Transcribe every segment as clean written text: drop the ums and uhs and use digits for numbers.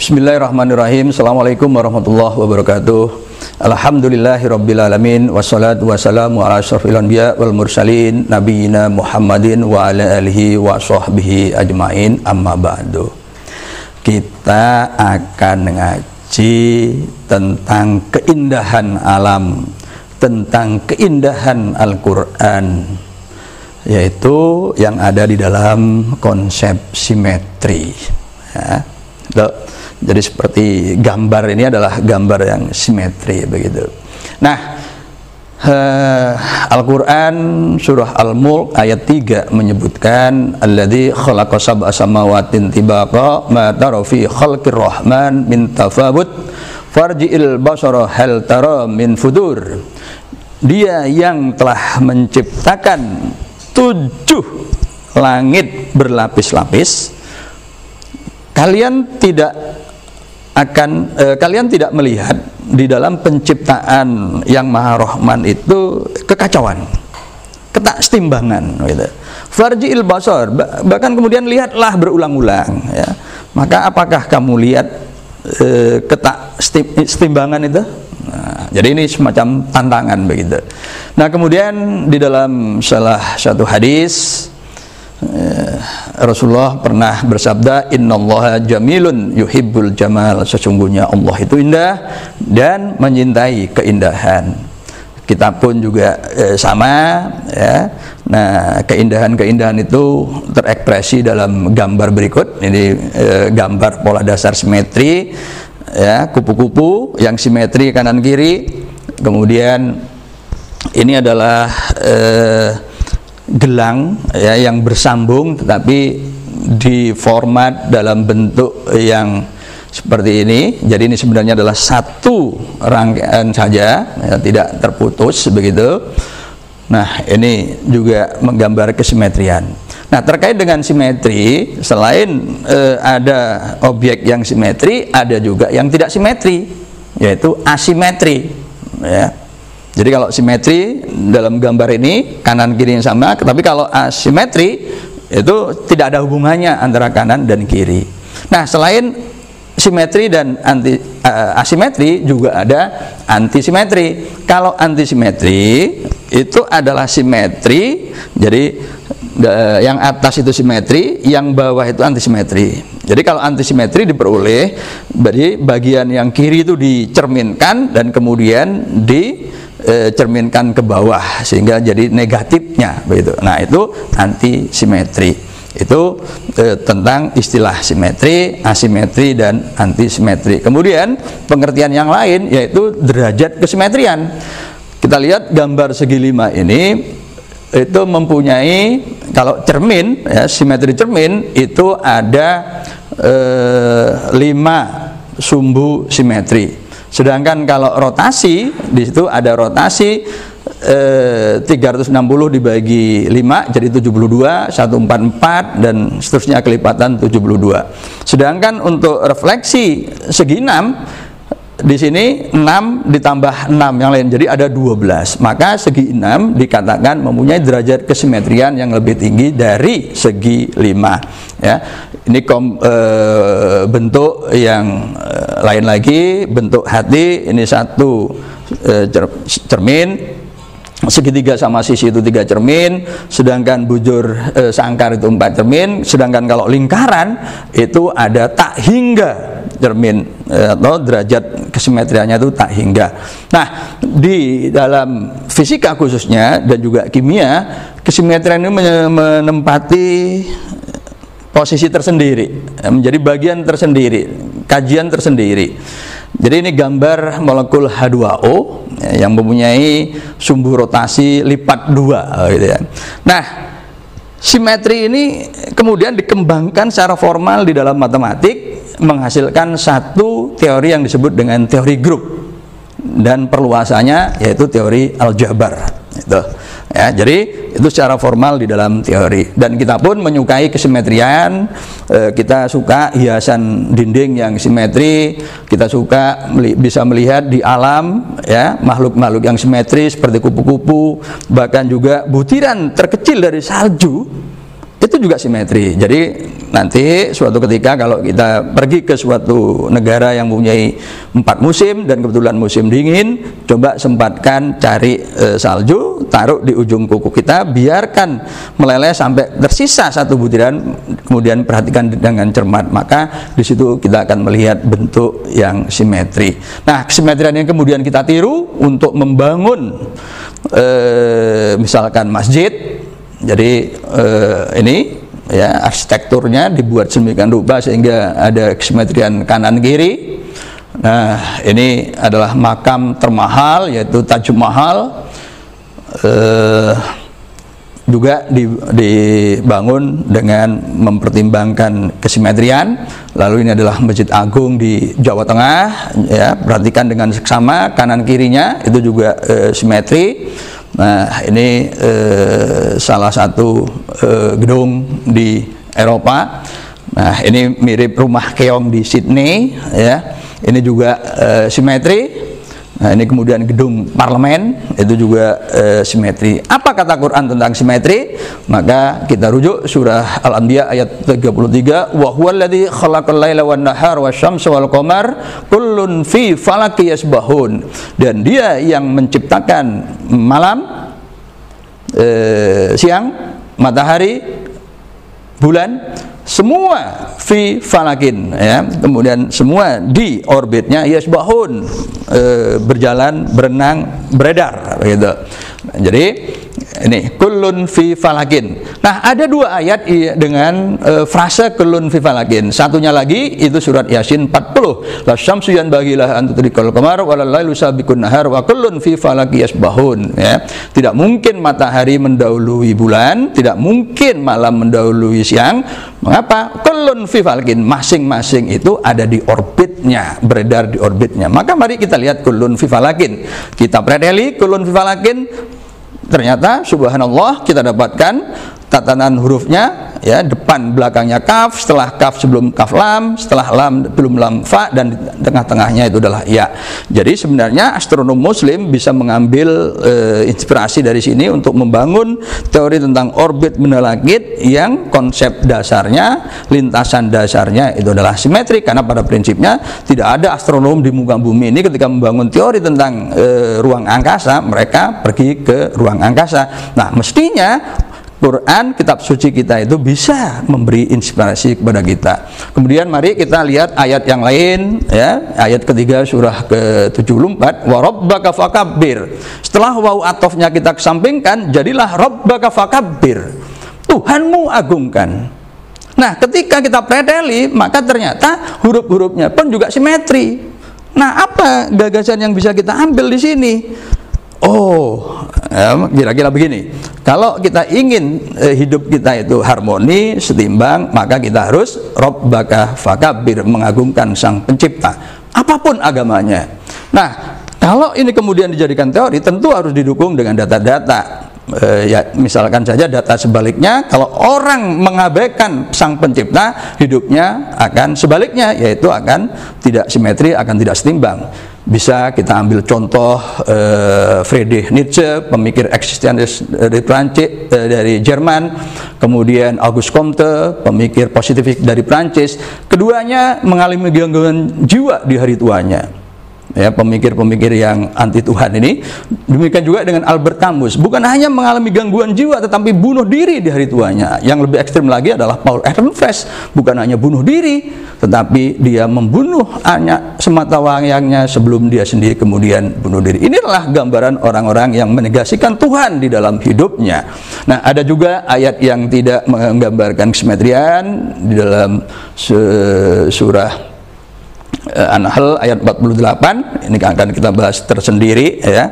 Bismillahirrahmanirrahim. Assalamualaikum warahmatullahi wabarakatuh. Alhamdulillahirabbil alamin wassalatu wassalamu ala asyrofil anbiya wal mursalin nabiyina Muhammadin wa ala alihi wa sahbihi ajmain, amma ba'du. Kita akan ngaji tentang keindahan alam, tentang keindahan Al-Qur'an, yaitu yang ada di dalam konsep simetri, ya. Jadi seperti gambar ini adalah gambar yang simetri begitu. Nah, Al-Qur'an surah Al-Mulk ayat 3 menyebutkan alladzi khalaqa sab'a samawatin tibaqa ma tara fi khalqir rahman min tafawut farji'il basara hal tara min fudur. Dia yang telah menciptakan 7 langit berlapis-lapis. Kalian tidak melihat di dalam penciptaan yang Maha Rahman itu kekacauan, ketaksetimbangan gitu. Farji'il basar, bahkan kemudian lihatlah berulang-ulang, ya. Maka apakah kamu lihat ketaksetimbangan itu? Nah, jadi ini semacam tantangan begitu. Nah, kemudian di dalam salah satu hadis Rasulullah pernah bersabda, innallaha jamilun yuhibbul jamal, sesungguhnya Allah itu indah dan menyintai keindahan. Kita pun juga sama, ya. Nah, keindahan-keindahan itu terekspresi dalam gambar berikut. Ini gambar pola dasar simetri, ya, kupu-kupu yang simetri kanan kiri. Kemudian ini adalah gelang, ya, yang bersambung tetapi di format dalam bentuk yang seperti ini. Jadi ini sebenarnya adalah satu rangkaian saja, ya, tidak terputus begitu. Nah, ini juga menggambar kesimetrian. Nah, terkait dengan simetri, selain ada objek yang simetri, ada juga yang tidak simetri, yaitu asimetri, ya. Jadi kalau simetri dalam gambar ini kanan kiri yang sama, tapi kalau asimetri itu tidak ada hubungannya antara kanan dan kiri. Nah, selain simetri dan asimetri juga ada antisimetri. Kalau antisimetri itu adalah simetri, jadi yang atas itu simetri, yang bawah itu antisimetri. Jadi kalau antisimetri diperoleh dari bagian yang kiri itu dicerminkan dan kemudian dicerminkan ke bawah sehingga jadi negatifnya begitu. Nah, itu antisimetri. Itu tentang istilah simetri, asimetri dan antisimetri. Kemudian pengertian yang lain yaitu derajat kesimetrian. Kita lihat gambar segi 5 ini itu mempunyai, kalau cermin, ya, simetri cermin itu ada 5 sumbu simetri. Sedangkan kalau rotasi, di situ ada rotasi 360 dibagi 5 jadi 72, 144 dan seterusnya kelipatan 72. Sedangkan untuk refleksi segi 6 di sini 6 ditambah 6 yang lain jadi ada 12. Maka segi 6 dikatakan mempunyai derajat kesimetrian yang lebih tinggi dari segi 5, ya. Ini bentuk yang lain lagi, bentuk hati. Ini satu cermin, segitiga sama sisi itu 3 cermin, sedangkan bujur sangkar itu 4 cermin, sedangkan kalau lingkaran itu ada tak hingga cermin, atau derajat kesimetriannya itu tak hingga. Nah, di dalam fisika khususnya dan juga kimia, kesimetrian ini menempati posisi tersendiri, menjadi bagian tersendiri, kajian tersendiri. Jadi ini gambar molekul H2O yang mempunyai sumbu rotasi lipat 2 gitu ya. Nah, simetri ini kemudian dikembangkan secara formal di dalam matematik, menghasilkan satu teori yang disebut dengan teori grup dan perluasannya yaitu teori aljabar itu, ya. Jadi itu secara formal di dalam teori, dan kita pun menyukai kesimetrian. Kita suka hiasan dinding yang simetri, kita suka bisa melihat di alam, ya, makhluk-makhluk yang simetri seperti kupu-kupu, bahkan juga butiran terkecil dari salju itu itu juga simetri. Jadi nanti suatu ketika kalau kita pergi ke suatu negara yang mempunyai 4 musim dan kebetulan musim dingin, coba sempatkan cari salju, taruh di ujung kuku kita, biarkan meleleh sampai tersisa 1 butiran, kemudian perhatikan dengan cermat, maka di situ kita akan melihat bentuk yang simetri. Nah, kesimetrian yang kemudian kita tiru untuk membangun misalkan masjid. Jadi ini ya arsitekturnya dibuat sedemikian rupa sehingga ada kesimetrian kanan kiri. Nah, ini adalah makam termahal yaitu Taj Mahal, juga dibangun dengan mempertimbangkan kesimetrian. Lalu ini adalah Masjid Agung di Jawa Tengah, ya, perhatikan dengan seksama kanan kirinya itu juga simetri. Nah, ini salah satu gedung di Eropa. Nah, ini mirip rumah keong di Sydney, ya. Ini juga simetri. Nah, ini kemudian gedung parlemen itu juga simetri. Apa kata Quran tentang simetri? Maka kita rujuk surah Al-Anbiya ayat 33, wa huwallazi khalaqal laila wan nahar wasyamsa wal qamar kullun fi falaki yasbahun. Dan dia yang menciptakan malam, siang, matahari, bulan, semua fi falakin, ya, kemudian semua di orbitnya yasbahun, berjalan, berenang, beredar, gitu. Jadi ini kullun fi falakin. Nah, ada 2 ayat dengan frase kullun fi falakin. Satunya lagi itu surat Yasin 40. La syamsu yanbaghi laha an tudrikal qamar wa lal lailu sabiqun nahar wa kullun fi falaki yasbahun, ya. Tidak mungkin matahari mendahului bulan, tidak mungkin malam mendahului siang. Mengapa? Kullun fi falakin, masing-masing itu ada di orbitnya, beredar di orbitnya. Maka mari kita lihat kullun fi falakin. Kita preteli kullun fi falakin. Ternyata subhanallah kita dapatkan tatanan hurufnya, ya, depan belakangnya kaf, setelah kaf sebelum kaf lam, setelah lam belum lam fa, dan di tengah-tengahnya itu adalah ya. Jadi sebenarnya astronom muslim bisa mengambil inspirasi dari sini untuk membangun teori tentang orbit benda langit yang konsep dasarnya, lintasan dasarnya itu adalah simetri, karena pada prinsipnya tidak ada astronom di muka bumi ini ketika membangun teori tentang ruang angkasa, mereka pergi ke ruang angkasa. Nah, mestinya Quran, kitab suci kita itu bisa memberi inspirasi kepada kita. Kemudian mari kita lihat ayat yang lain, ya, ayat ketiga surah ke-74, wa rabbaka fakabbir. Setelah waw atofnya kita kesampingkan, jadilah rabbaka fakabbir, Tuhanmu agungkan. Nah, ketika kita preteli, maka ternyata huruf-hurufnya pun juga simetri. Nah, apa gagasan yang bisa kita ambil di sini? Oh, ya, kira-kira begini. Kalau kita ingin hidup kita itu harmoni, setimbang, maka kita harus Rabbaka fakabbir, mengagungkan Sang Pencipta, apapun agamanya. Nah, kalau ini kemudian dijadikan teori, tentu harus didukung dengan data-data. Ya, misalkan saja data sebaliknya, kalau orang mengabaikan Sang Pencipta, hidupnya akan sebaliknya, yaitu akan tidak simetri, akan tidak setimbang. Bisa kita ambil contoh Friedrich Nietzsche, pemikir eksistensialis dari Prancis, dari Jerman, kemudian Auguste Comte, pemikir positifik dari Prancis. Keduanya mengalami gangguan jiwa di hari tuanya, ya, pemikir-pemikir yang anti Tuhan ini. Demikian juga dengan Albert Camus, bukan hanya mengalami gangguan jiwa tetapi bunuh diri di hari tuanya. Yang lebih ekstrim lagi adalah Paul Ehrenfest, bukan hanya bunuh diri tetapi dia membunuh anak semata wayangnya sebelum dia sendiri kemudian bunuh diri. Inilah gambaran orang-orang yang menegasikan Tuhan di dalam hidupnya. Nah, ada juga ayat yang tidak menggambarkan kesimetrian di dalam surah An-Nahl ayat 48, ini akan kita bahas tersendiri, ya.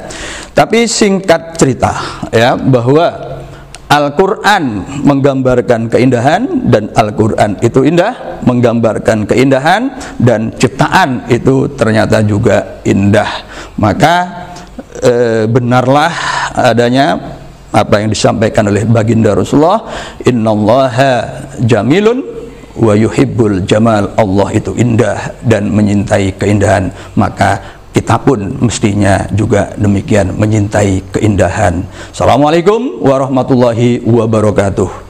Tapi singkat cerita, ya, bahwa Al-Quran menggambarkan keindahan, dan Al-Quran itu indah, menggambarkan keindahan, dan ciptaan itu ternyata juga indah. Maka benarlah adanya apa yang disampaikan oleh baginda Rasulullah, innallaha jamilun wa yuhibbul jamal, Allah itu indah dan menyintai keindahan, maka kita pun mestinya juga demikian, menyintai keindahan. Assalamualaikum warahmatullahi wabarakatuh.